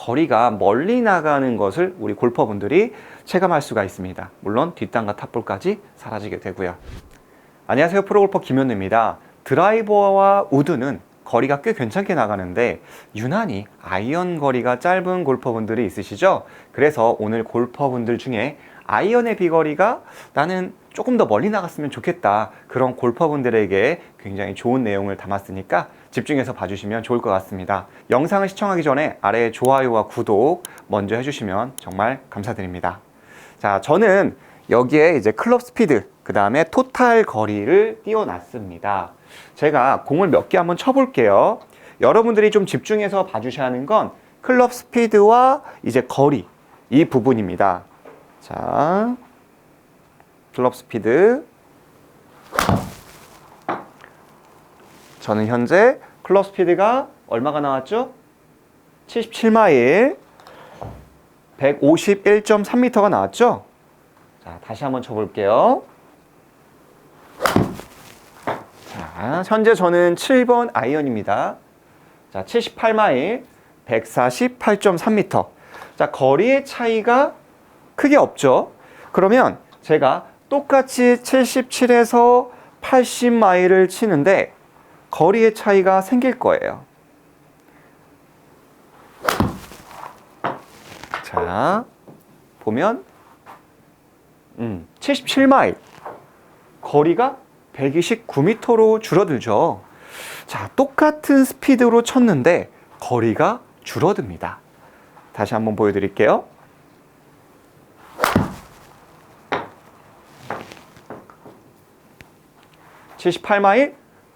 거리가 멀리 나가는 것을 우리 골퍼분들이 체감할 수가 있습니다. 물론 뒷땅과 탑볼까지 사라지게 되고요. 안녕하세요, 프로골퍼 김현우입니다. 드라이버와 우드는 거리가 꽤 괜찮게 나가는데 유난히 아이언 거리가 짧은 골퍼분들이 있으시죠? 그래서 오늘 골퍼분들 중에 아이언의 비거리가 나는 조금 더 멀리 나갔으면 좋겠다, 그런 골퍼분들에게 굉장히 좋은 내용을 담았으니까 집중해서 봐주시면 좋을 것 같습니다. 영상을 시청하기 전에 아래에 좋아요와 구독 먼저 해주시면 정말 감사드립니다. 자, 저는 여기에 이제 클럽 스피드, 그 다음에 토탈 거리를 띄워놨습니다. 제가 공을 몇 개 한번 쳐볼게요. 여러분들이 좀 집중해서 봐주셔야 하는 건 클럽 스피드와 이제 거리, 이 부분입니다. 자, 클럽 스피드. 저는 현재 클럽 스피드가 얼마가 나왔죠? 77마일, 151.3m가 나왔죠? 자, 다시 한번 쳐볼게요. 자, 현재 저는 7번 아이언입니다. 자, 78마일, 148.3m. 자, 거리의 차이가 크게 없죠? 그러면 제가 똑같이 77에서 80마일을 치는데 거리의 차이가 생길 거예요. 자, 보면 77마일, 거리가 129m로 줄어들죠. 자, 똑같은 스피드로 쳤는데 거리가 줄어듭니다. 다시 한번 보여드릴게요. (78마일)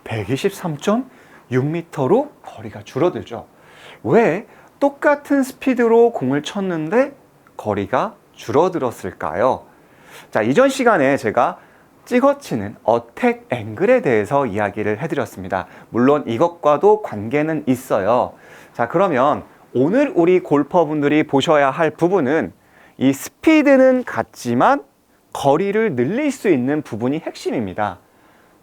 123.6m로 거리가 줄어들죠. 왜 똑같은 스피드로 공을 쳤는데 거리가 줄어들었을까요? 자, 이전 시간에 제가 찍어치는 어택 앵글에 대해서 이야기를 해드렸습니다. 물론 이것과도 관계는 있어요. 자, 그러면 오늘 우리 골퍼분들이 보셔야 할 부분은 이 스피드는 같지만 거리를 늘릴 수 있는 부분이 핵심입니다.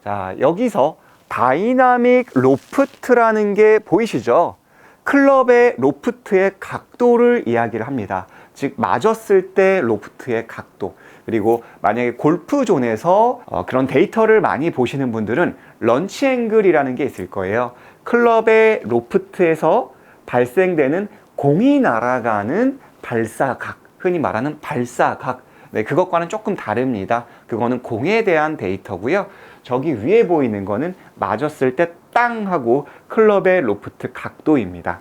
자, 여기서 다이나믹 로프트라는 게 보이시죠? 클럽의 로프트의 각도를 이야기를 합니다. 즉, 맞았을 때 로프트의 각도. 그리고 만약에 골프존에서 그런 데이터를 많이 보시는 분들은 런치 앵글이라는 게 있을 거예요. 클럽의 로프트에서 발생되는 공이 날아가는 발사각, 흔히 말하는 발사각. 네, 그것과는 조금 다릅니다. 그거는 공에 대한 데이터고요. 저기 위에 보이는 거는 맞았을 때 땅 하고 클럽의 로프트 각도입니다.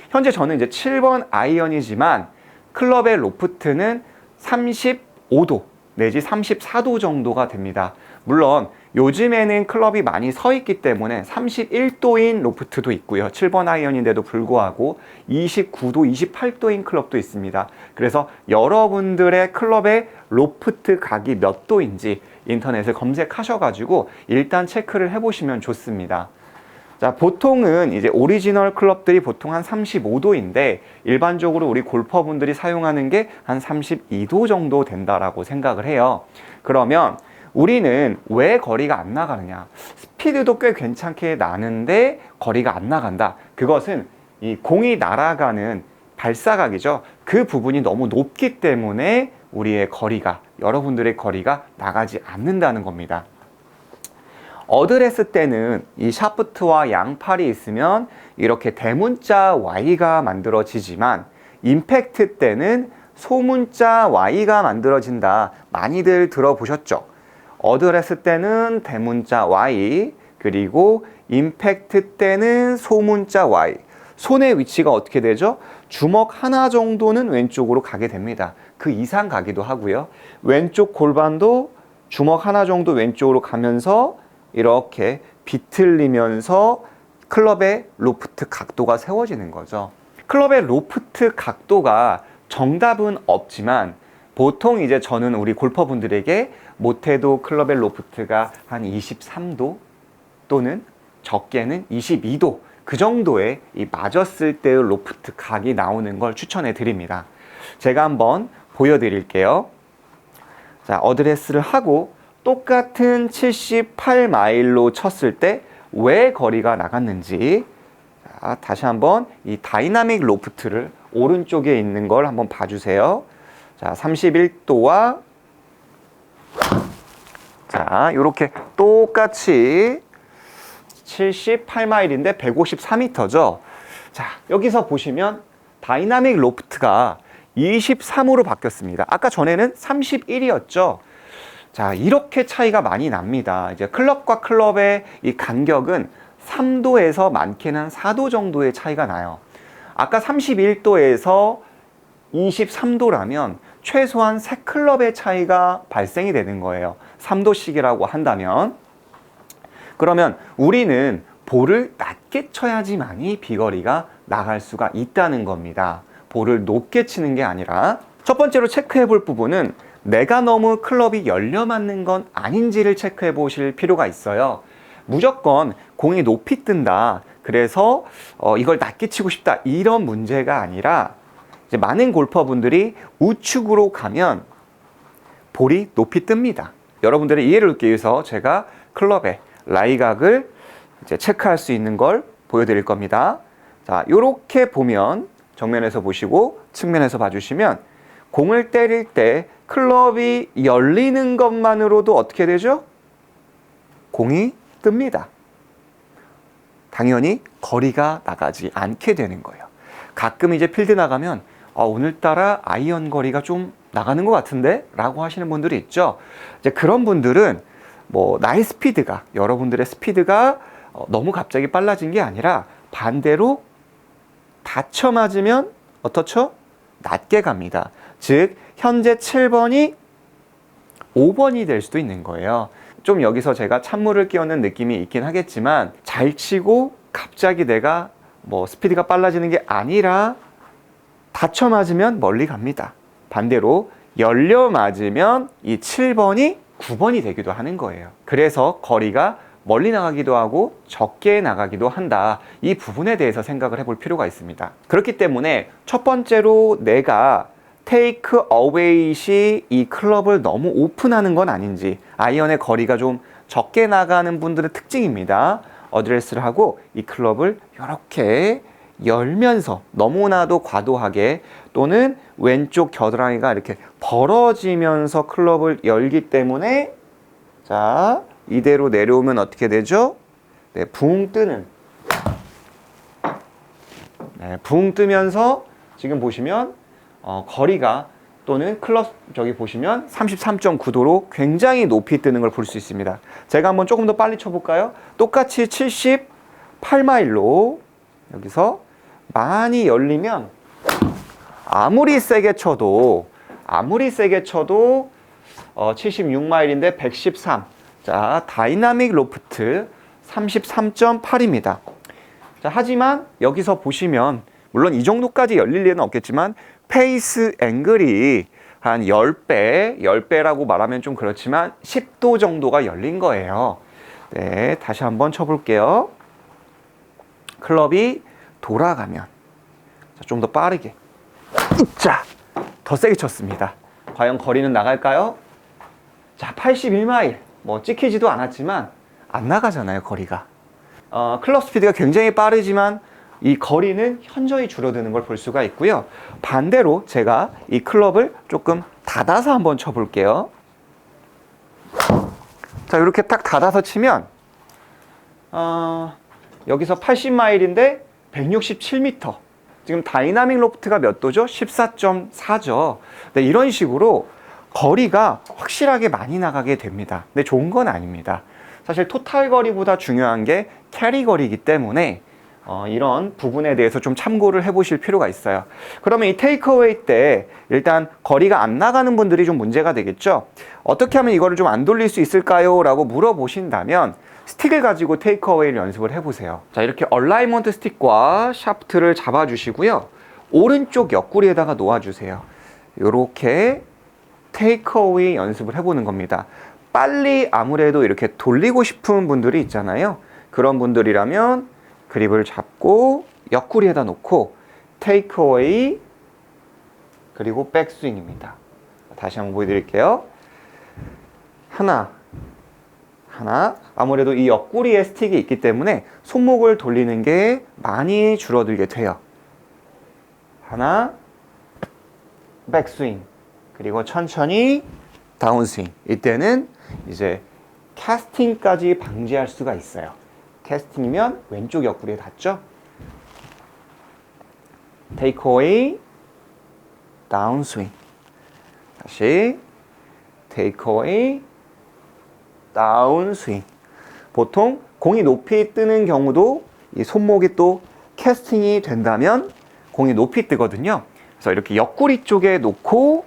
현재 저는 이제 7번 아이언이지만 클럽의 로프트는 35도 내지 34도 정도가 됩니다. 물론 요즘에는 클럽이 많이 서 있기 때문에 31도인 로프트도 있고요. 7번 아이언인데도 불구하고 29도, 28도인 클럽도 있습니다. 그래서 여러분들의 클럽의 로프트 각이 몇 도인지 인터넷에 검색하셔가지고 일단 체크를 해보시면 좋습니다. 자, 보통은 이제 오리지널 클럽들이 보통 한 35도인데 일반적으로 우리 골퍼분들이 사용하는 게 한 32도 정도 된다라고 생각을 해요. 그러면 우리는 왜 거리가 안 나가느냐? 스피드도 꽤 괜찮게 나는데 거리가 안 나간다. 그것은 이 공이 날아가는 발사각이죠. 그 부분이 너무 높기 때문에 우리의 거리가, 여러분들의 거리가 나가지 않는다는 겁니다. 어드레스 때는 이 샤프트와 양팔이 있으면 이렇게 대문자 Y가 만들어지지만 임팩트 때는 소문자 Y가 만들어진다. 많이들 들어보셨죠? 어드레스 때는 대문자 Y, 그리고 임팩트 때는 소문자 Y. 손의 위치가 어떻게 되죠? 주먹 하나 정도는 왼쪽으로 가게 됩니다. 그 이상 가기도 하고요. 왼쪽 골반도 주먹 하나 정도 왼쪽으로 가면서 이렇게 비틀리면서 클럽의 로프트 각도가 세워지는 거죠. 클럽의 로프트 각도가 정답은 없지만 보통 이제 저는 우리 골퍼분들에게 못해도 클럽의 로프트가 한 23도 또는 적게는 22도 그 정도의 이 맞았을 때의 로프트 각이 나오는 걸 추천해 드립니다. 제가 한번 보여드릴게요. 자, 어드레스를 하고 똑같은 78마일로 쳤을 때 왜 거리가 나갔는지, 자, 다시 한번 이 다이나믹 로프트를 오른쪽에 있는 걸 한번 봐주세요. 자, 31도와 자, 이렇게 똑같이 78마일인데 154m죠. 자, 여기서 보시면 다이나믹 로프트가 23으로 바뀌었습니다. 아까 전에는 31이었죠. 자, 이렇게 차이가 많이 납니다. 이제 클럽과 클럽의 이 간격은 3도에서 많게는 4도 정도의 차이가 나요. 아까 31도에서 23도라면 최소한 3클럽의 차이가 발생이 되는 거예요. 3도씩이라고 한다면. 그러면 우리는 볼을 낮게 쳐야지만이 비거리가 나갈 수가 있다는 겁니다. 볼을 높게 치는 게 아니라. 첫 번째로 체크해 볼 부분은 내가 너무 클럽이 열려 맞는 건 아닌지를 체크해 보실 필요가 있어요. 무조건 공이 높이 뜬다, 그래서 이걸 낮게 치고 싶다, 이런 문제가 아니라 이제 많은 골퍼분들이 우측으로 가면 볼이 높이 뜹니다. 여러분들의 이해를 돕기 위해서 제가 클럽의 라이각을 이제 체크할 수 있는 걸 보여드릴 겁니다. 자, 이렇게 보면 정면에서 보시고 측면에서 봐주시면 공을 때릴 때 클럽이 열리는 것만으로도 어떻게 되죠? 공이 뜹니다. 당연히 거리가 나가지 않게 되는 거예요. 가끔 이제 필드 나가면 오늘따라 아이언 거리가 좀 나가는 것 같은데? 라고 하시는 분들이 있죠. 이제 그런 분들은 나의 스피드가, 여러분들의 스피드가 너무 갑자기 빨라진 게 아니라 반대로 닫혀 맞으면 어떻죠? 낮게 갑니다. 즉 현재 7번이 5번이 될 수도 있는 거예요. 좀 여기서 제가 찬물을 끼얹는 느낌이 있긴 하겠지만 잘 치고 갑자기 내가 스피드가 빨라지는 게 아니라 닫혀 맞으면 멀리 갑니다. 반대로 열려 맞으면 이 7번이 9번이 되기도 하는 거예요. 그래서 거리가 멀리 나가기도 하고 적게 나가기도 한다. 이 부분에 대해서 생각을 해볼 필요가 있습니다. 그렇기 때문에 첫 번째로 내가 테이크 어웨이 시 이 클럽을 너무 오픈하는 건 아닌지, 아이언의 거리가 좀 적게 나가는 분들의 특징입니다. 어드레스를 하고 이 클럽을 이렇게 열면서 너무나도 과도하게 또는 왼쪽 겨드랑이가 이렇게 벌어지면서 클럽을 열기 때문에 자, 이대로 내려오면 어떻게 되죠? 네, 붕 뜨는. 네, 붕 뜨면서 지금 보시면 거리가 또는 클럽 저기 보시면 33.9도로 굉장히 높이 뜨는 걸 볼 수 있습니다. 제가 한번 조금 더 빨리 쳐볼까요? 똑같이 78마일로 여기서 많이 열리면 아무리 세게 쳐도 76마일인데 113. 자, 다이나믹 로프트 33.8입니다. 자, 하지만 여기서 보시면 물론 이 정도까지 열릴 일은 없겠지만 페이스 앵글이 한 10배라고 말하면 좀 그렇지만 10도 정도가 열린 거예요. 네, 다시 한번 쳐볼게요. 클럽이 돌아가면 좀 더 빠르게 자, 더 세게 쳤습니다. 과연 거리는 나갈까요? 자, 81마일. 찍히지도 않았지만 안 나가잖아요, 거리가. 클럽 스피드가 굉장히 빠르지만 이 거리는 현저히 줄어드는 걸 볼 수가 있고요. 반대로 제가 이 클럽을 조금 닫아서 한번 쳐볼게요. 자, 이렇게 딱 닫아서 치면 여기서 80마일인데 167m. 지금 다이나믹 로프트가 몇 도죠? 14.4죠. 네, 이런 식으로 거리가 확실하게 많이 나가게 됩니다. 근데 좋은 건 아닙니다. 사실 토탈 거리보다 중요한 게 캐리 거리이기 때문에 이런 부분에 대해서 좀 참고를 해보실 필요가 있어요. 그러면 이 테이크어웨이 때 일단 거리가 안 나가는 분들이 좀 문제가 되겠죠. 어떻게 하면 이거를 좀 안 돌릴 수 있을까요? 라고 물어보신다면 스틱을 가지고 테이크어웨이를 연습을 해보세요. 자, 이렇게 얼라이먼트 스틱과 샤프트를 잡아주시고요. 오른쪽 옆구리에다가 놓아주세요. 이렇게 테이크어웨이 연습을 해보는 겁니다. 빨리 아무래도 이렇게 돌리고 싶은 분들이 있잖아요. 그런 분들이라면 그립을 잡고 옆구리에다 놓고 테이크어웨이 그리고 백스윙입니다. 다시 한번 보여드릴게요. 하나. 아무래도 이 옆구리에 스틱이 있기 때문에 손목을 돌리는 게 많이 줄어들게 돼요. 하나, 백스윙. 그리고 천천히 다운스윙. 이때는 이제 캐스팅까지 방지할 수가 있어요. 캐스팅이면 왼쪽 옆구리에 닿죠? 테이크 어웨이, 다운스윙. 다시 테이크 어웨이, 다운스윙. 보통 공이 높이 뜨는 경우도 이 손목이 또 캐스팅이 된다면 공이 높이 뜨거든요. 그래서 이렇게 옆구리 쪽에 놓고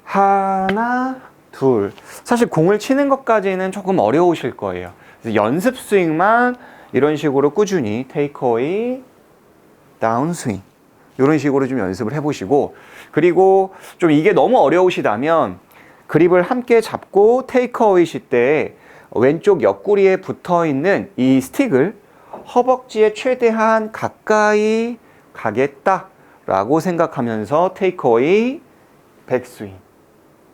하나, 둘. 사실 공을 치는 것까지는 조금 어려우실 거예요. 그래서 연습 스윙만 이런 식으로 꾸준히 테이크 어웨이, 다운스윙. 이런 식으로 좀 연습을 해보시고, 그리고 좀 이게 너무 어려우시다면 그립을 함께 잡고 테이크 어웨이실 때 왼쪽 옆구리에 붙어 있는 이 스틱을 허벅지에 최대한 가까이 가겠다라고 생각하면서 테이크 어웨이, 백스윙,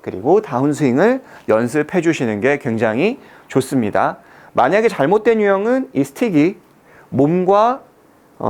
그리고 다운스윙을 연습해 주시는 게 굉장히 좋습니다. 만약에 잘못된 유형은 이 스틱이 몸과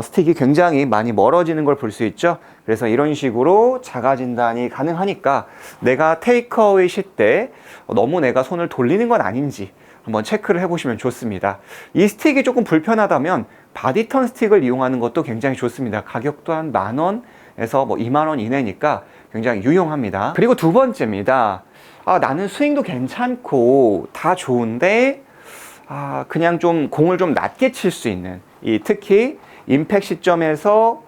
스틱이 굉장히 많이 멀어지는 걸 볼 수 있죠. 그래서 이런 식으로 자가 진단이 가능하니까 내가 테이크 어웨이 실 때 너무 내가 손을 돌리는 건 아닌지 한번 체크를 해보시면 좋습니다. 이 스틱이 조금 불편하다면 바디턴 스틱을 이용하는 것도 굉장히 좋습니다. 가격도 한 10,000원에서 20,000원 이내니까 굉장히 유용합니다. 그리고 두 번째입니다. 나는 스윙도 괜찮고 다 좋은데 그냥 좀 공을 좀 낮게 칠 수 있는, 특히 임팩 시점에서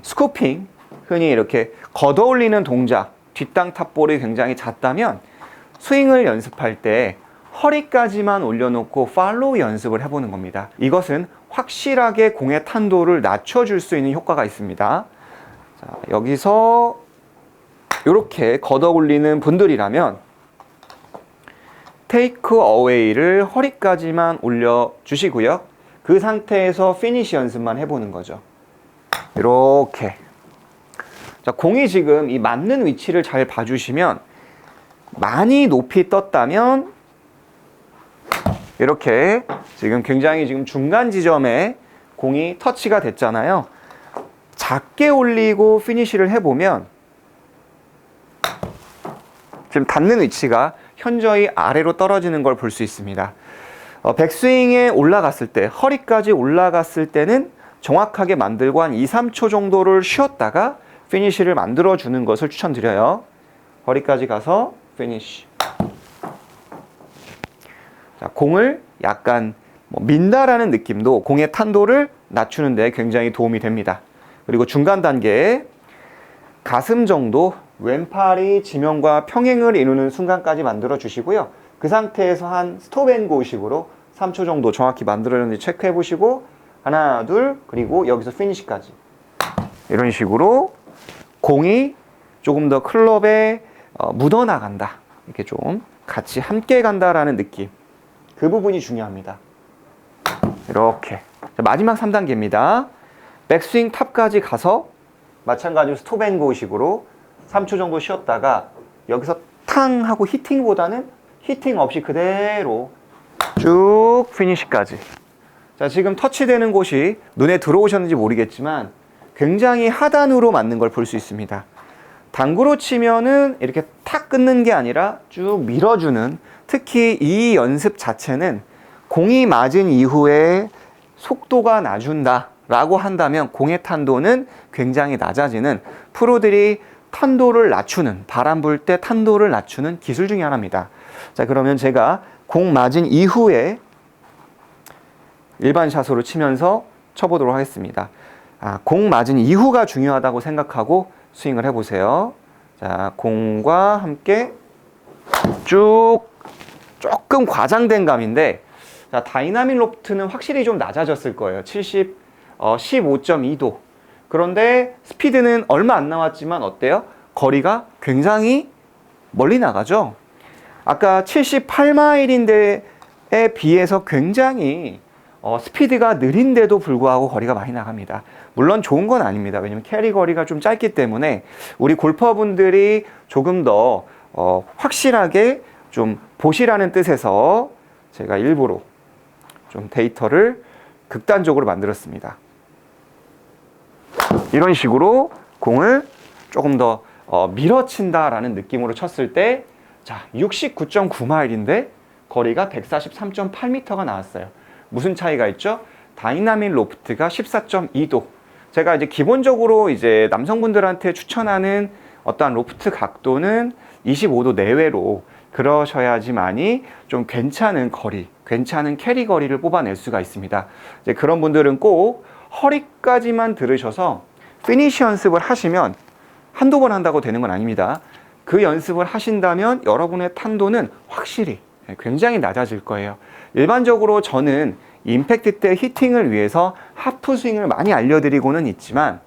스쿠핑, 흔히 이렇게 걷어올리는 동작, 뒷땅 탑볼이 굉장히 잦다면 스윙을 연습할 때 허리까지만 올려놓고 팔로우 연습을 해보는 겁니다. 이것은 확실하게 공의 탄도를 낮춰줄 수 있는 효과가 있습니다. 자, 여기서 이렇게 걷어올리는 분들이라면 테이크 어웨이를 허리까지만 올려주시고요. 그 상태에서 피니시 연습만 해보는 거죠. 이렇게. 자, 공이 지금 이 맞는 위치를 잘 봐주시면 많이 높이 떴다면 이렇게 지금 굉장히 지금 중간 지점에 공이 터치가 됐잖아요. 작게 올리고 피니시를 해보면 지금 닿는 위치가 현저히 아래로 떨어지는 걸 볼 수 있습니다. 백스윙에 올라갔을 때, 허리까지 올라갔을 때는 정확하게 만들고 한 2, 3초 정도를 쉬었다가 피니시를 만들어주는 것을 추천드려요. 허리까지 가서 피니시. 자, 공을 약간 민다라는 느낌도 공의 탄도를 낮추는 데 굉장히 도움이 됩니다. 그리고 중간 단계에 가슴 정도, 왼팔이 지면과 평행을 이루는 순간까지 만들어 주시고요. 그 상태에서 한 스톱 앤 고 식으로 3초 정도 정확히 만들어졌는지 체크해 보시고 하나, 둘, 그리고 여기서 피니시까지. 이런 식으로 공이 조금 더 클럽에 묻어나간다. 이렇게 좀 같이 함께 간다라는 느낌. 그 부분이 중요합니다. 이렇게. 자, 마지막 3단계입니다. 백스윙 탑까지 가서 마찬가지로 스톱 앤 고 식으로 3초 정도 쉬었다가 여기서 탕 하고 히팅보다는 히팅 없이 그대로 쭉 피니시까지. 자, 지금 터치되는 곳이 눈에 들어오셨는지 모르겠지만 굉장히 하단으로 맞는 걸 볼 수 있습니다. 당구로 치면은 이렇게 탁 끊는 게 아니라 쭉 밀어주는, 특히 이 연습 자체는 공이 맞은 이후에 속도가 낮은다 라고 한다면 공의 탄도는 굉장히 낮아지는, 프로들이 탄도를 낮추는, 바람 불 때 탄도를 낮추는 기술 중에 하나입니다. 자, 그러면 제가 공 맞은 이후에 일반 샷으로 치면서 쳐보도록 하겠습니다. 공 맞은 이후가 중요하다고 생각하고 스윙을 해보세요. 자, 공과 함께 쭉, 조금 과장된 감인데, 자, 다이나믹 로프트는 확실히 좀 낮아졌을 거예요. 15.2도. 그런데 스피드는 얼마 안 나왔지만 어때요? 거리가 굉장히 멀리 나가죠? 아까 78마일인데에 비해서 굉장히 스피드가 느린데도 불구하고 거리가 많이 나갑니다. 물론 좋은 건 아닙니다. 왜냐면 캐리 거리가 좀 짧기 때문에 우리 골퍼분들이 조금 더 확실하게 좀 보시라는 뜻에서 제가 일부러 좀 데이터를 극단적으로 만들었습니다. 이런 식으로 공을 조금 더 밀어친다라는 느낌으로 쳤을 때, 자, 69.9마일인데 거리가 143.8m가 나왔어요. 무슨 차이가 있죠? 다이나믹 로프트가 14.2도. 제가 이제 기본적으로 이제 남성분들한테 추천하는 어떠한 로프트 각도는 25도 내외로 그러셔야지만이 좀 괜찮은 거리, 괜찮은 캐리 거리를 뽑아낼 수가 있습니다. 이제 그런 분들은 꼭 허리까지만 들으셔서 피니쉬 연습을 하시면 한두 번 한다고 되는 건 아닙니다. 그 연습을 하신다면 여러분의 탄도는 확실히 굉장히 낮아질 거예요. 일반적으로 저는 임팩트 때 히팅을 위해서 하프 스윙을 많이 알려드리고는 있지만,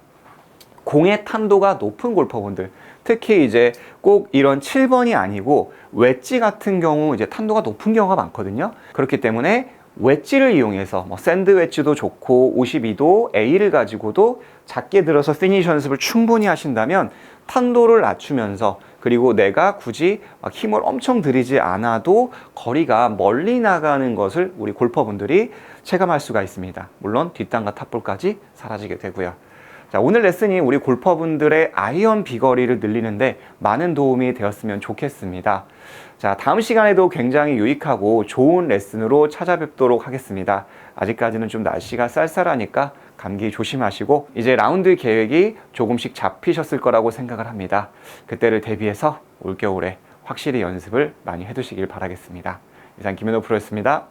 공의 탄도가 높은 골퍼분들, 특히 이제 꼭 이런 7번이 아니고 웨지 같은 경우 이제 탄도가 높은 경우가 많거든요. 그렇기 때문에 웨지를 이용해서 뭐 샌드 웨지도 좋고 52도 A를 가지고도 작게 들어서 피니쉬 연습을 충분히 하신다면 탄도를 낮추면서, 그리고 내가 굳이 막 힘을 엄청 들이지 않아도 거리가 멀리 나가는 것을 우리 골퍼분들이 체감할 수가 있습니다. 물론 뒷땅과 탑볼까지 사라지게 되고요. 자, 오늘 레슨이 우리 골퍼분들의 아이언 비거리를 늘리는데 많은 도움이 되었으면 좋겠습니다. 자, 다음 시간에도 굉장히 유익하고 좋은 레슨으로 찾아뵙도록 하겠습니다. 아직까지는 좀 날씨가 쌀쌀하니까 감기 조심하시고, 이제 라운드 계획이 조금씩 잡히셨을 거라고 생각을 합니다. 그때를 대비해서 올겨울에 확실히 연습을 많이 해두시길 바라겠습니다. 이상 김현호 프로였습니다.